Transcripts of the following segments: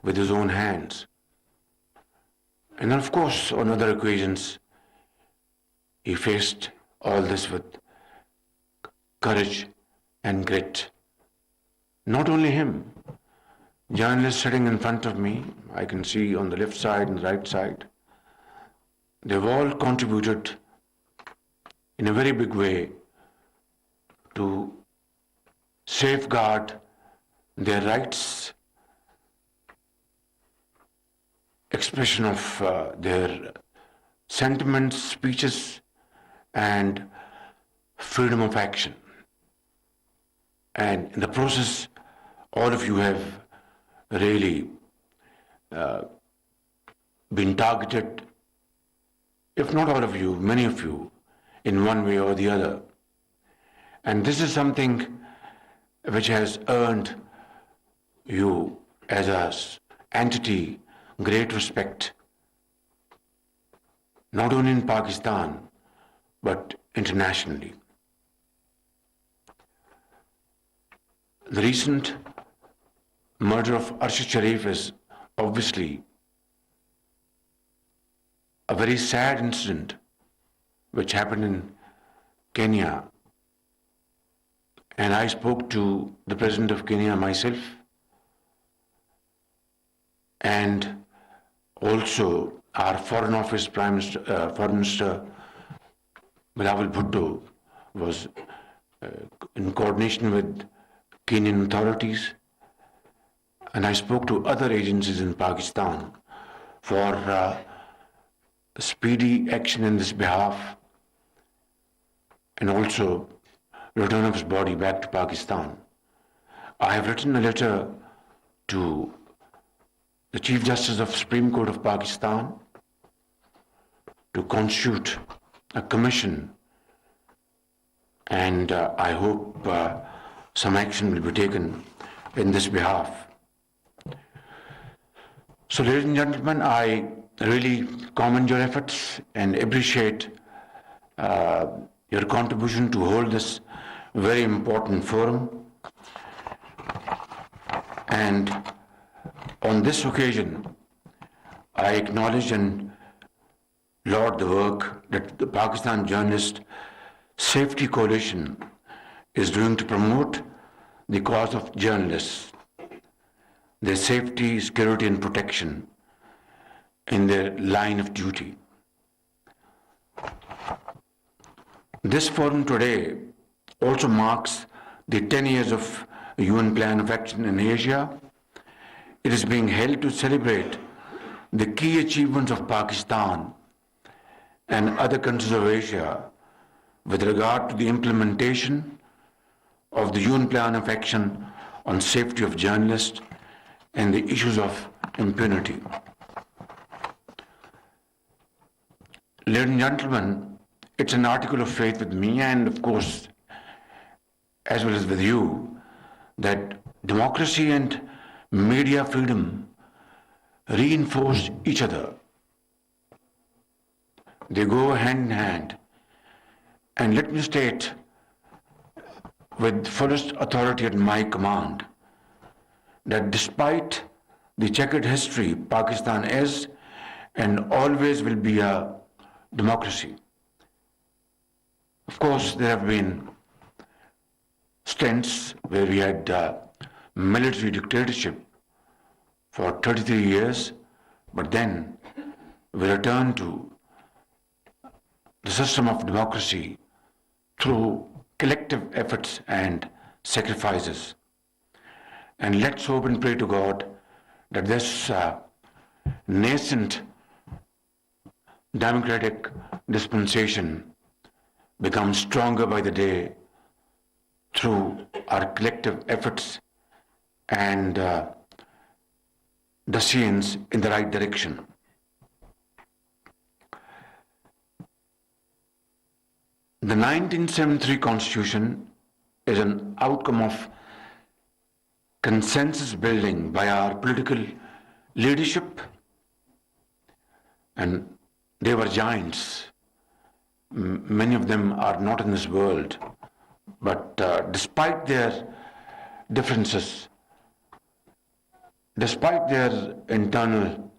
with his own hands. And then, of course, on other occasions, he faced all this with courage and grit. Not only him, journalists sitting in front of me, I can see on the left side and the right side, they've all contributed in a very big way to safeguard their rights, expression of their sentiments, speeches, and freedom of action. And in the process, all of you have really been targeted, if not all of you, many of you, in one way or the other. And this is something which has earned you as an entity great respect, not only in Pakistan, but internationally. The recent murder of Arshad Sharif is obviously a very sad incident which happened in Kenya. And I spoke to the President of Kenya myself, and also our Foreign Office Foreign Minister Bilawal Bhutto was in coordination with Kenyan authorities, and I spoke to other agencies in Pakistan for speedy action in this behalf, and also return of his body back to Pakistan. I have written a letter to the Chief Justice of Supreme Court of Pakistan to constitute a commission, and I hope some action will be taken in this behalf. So, ladies and gentlemen, I really commend your efforts and appreciate your contribution to hold this very important forum. And on this occasion, I acknowledge and laud the work that the Pakistan Journalist Safety Coalition is doing to promote the cause of journalists, their safety, security, and protection in their line of duty. This forum today also marks the 10 years of UN Plan of Action in Asia. It is being held to celebrate the key achievements of Pakistan and other countries of Asia with regard to the implementation of the UN Plan of Action on safety of journalists and the issues of impunity. Ladies and gentlemen, it's an article of faith with me and, of course, as well as with you, that democracy and media freedom reinforce each other. They go hand in hand. And let me state with fullest authority at my command that despite the checkered history, Pakistan is and always will be a democracy. Of course, there have been stints where we had military dictatorship for 33 years, but then we returned to the system of democracy through collective efforts and sacrifices. And let's hope and pray to God that this nascent democratic dispensation becomes stronger by the day through our collective efforts and decisions in the right direction. The 1973 Constitution is an outcome of consensus building by our political leadership, and they were giants. Many of them are not in this world, but despite their differences, despite their internal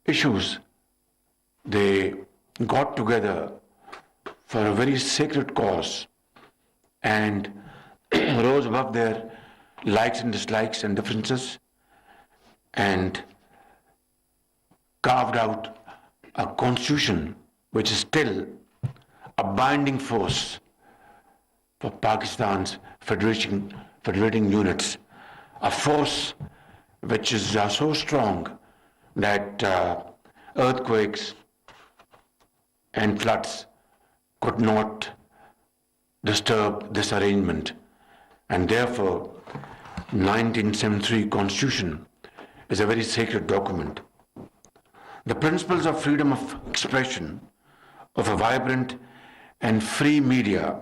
issues, they got together for a very sacred cause and rose above their likes and dislikes and differences and carved out a constitution which is still a binding force for Pakistan's federating units, a force which is so strong that earthquakes and floods could not disturb this arrangement, and therefore 1973 Constitution is a very sacred document. The principles of freedom of expression, of a vibrant and free media,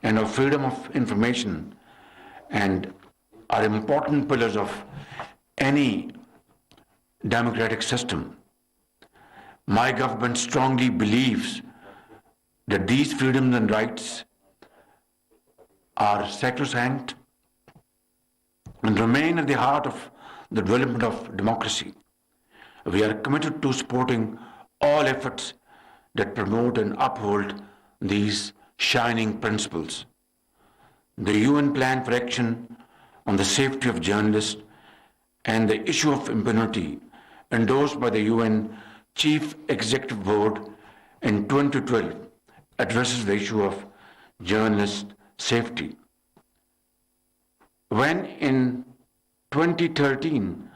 and of freedom of information and are important pillars of any democratic system. My government strongly believes that these freedoms and rights are sacrosanct and remain at the heart of the development of democracy. We are committed to supporting all efforts that promote and uphold these shining principles. The UN Plan for Action on the Safety of Journalists and the issue of impunity, endorsed by the UN Chief Executive Board in 2012, addresses the issue of journalist safety. When in 2013,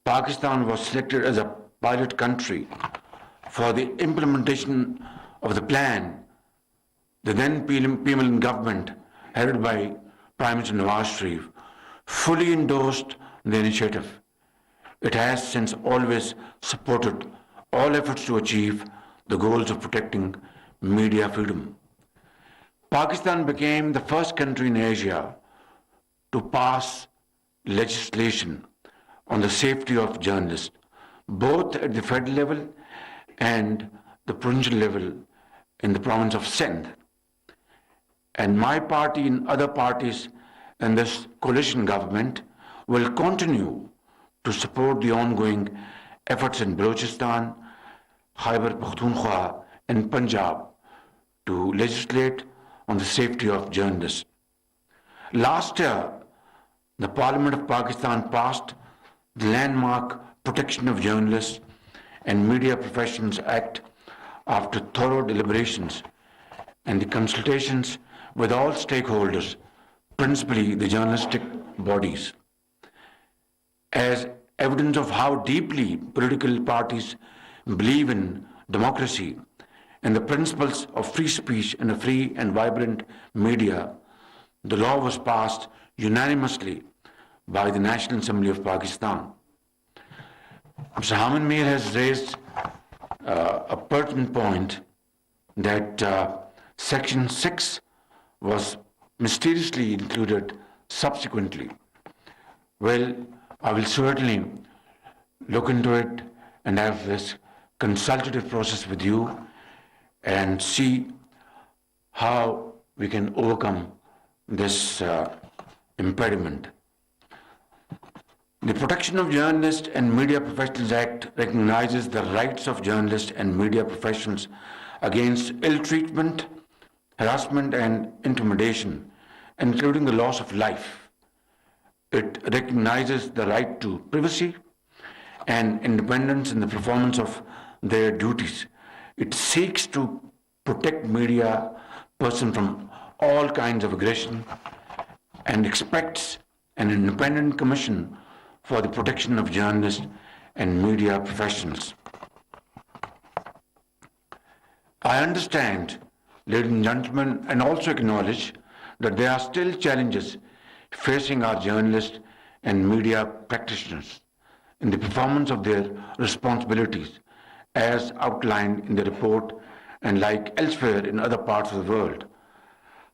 Pakistan was selected as a pilot country for the implementation of the plan, the then PML government, headed by Prime Minister Nawaz Sharif, fully endorsed the initiative. It has since always supported all efforts to achieve the goals of protecting media freedom. Pakistan became the first country in Asia to pass legislation on the safety of journalists, both at the federal level and the provincial level in the province of Sindh. And my party and other parties in this coalition government will continue to support the ongoing efforts in Balochistan, Khyber Pakhtunkhwa, and Punjab to legislate on the safety of journalists. Last year, the Parliament of Pakistan passed the landmark Protection of Journalists and Media Professionals Act after thorough deliberations and the consultations with all stakeholders, principally the journalistic bodies. As evidence of how deeply political parties believe in democracy and the principles of free speech and a free and vibrant media, the law was passed unanimously by the National Assembly of Pakistan. Mr. Hamid Mir has raised a pertinent point that Section 6 was mysteriously included subsequently. Well, I will certainly look into it and have this consultative process with you and see how we can overcome this impediment. The Protection of Journalists and Media Professionals Act recognizes the rights of journalists and media professionals against ill treatment, harassment, and intimidation, including the loss of life. It recognizes the right to privacy and independence in the performance of their duties. It seeks to protect media persons from all kinds of aggression and expects an independent commission for the protection of journalists and media professionals. I understand, ladies and gentlemen, and also acknowledge that there are still challenges facing our journalists and media practitioners in the performance of their responsibilities as outlined in the report and like elsewhere in other parts of the world.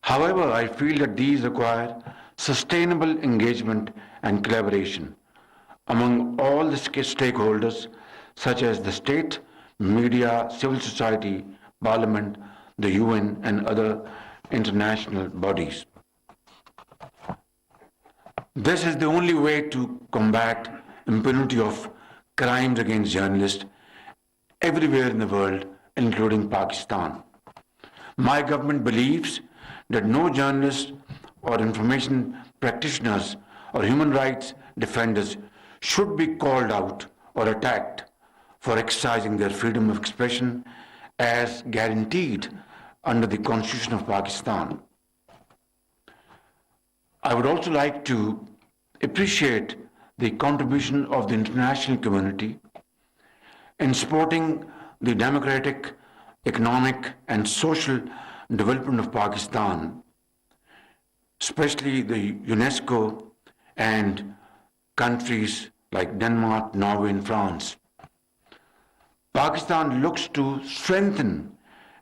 However, I feel that these require sustainable engagement and collaboration among all the stakeholders such as the state, media, civil society, parliament, the UN and other international bodies. This is the only way to combat impunity of crimes against journalists everywhere in the world, including Pakistan. My government believes that no journalist or information practitioners or human rights defenders should be called out or attacked for exercising their freedom of expression as guaranteed under the Constitution of Pakistan. I would also like to appreciate the contribution of the international community in supporting the democratic, economic, and social development of Pakistan, especially the UNESCO and countries like Denmark, Norway, and France. Pakistan looks to strengthen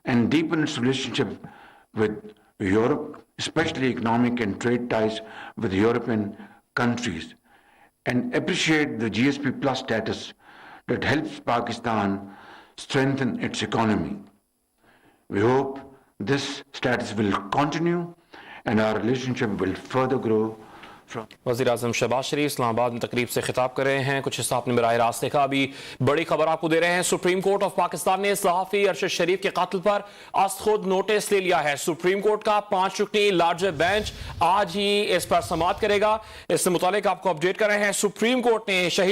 and deepen its relationship with Europe, especially economic and trade ties with European countries, and appreciate the GSP Plus status that helps Pakistan strengthen its economy. We hope this status will continue and our relationship will further grow. वज़ीर-ए-आज़म शहबाज शरीफ इस्लामाबाद में तकरीब से खिताब कर रहे हैं। कुछ हिस्सा आपने बराह रास्त देखा। अभी बड़ी खबर आपको दे रहे हैं। सुप्रीम कोर्ट ऑफ पाकिस्तान ने सहाफ़ी अरशद शरीफ के कातिल पर आज खुद नोटिस ले लिया है। सुप्रीम कोर्ट का 5 रुकनी लार्जर बेंच आज ही इस पर समाअत करेगा। इससे मुतालिक आपको अपडेट कर रहे हैं। सुप्रीम कोर्ट ने शहीद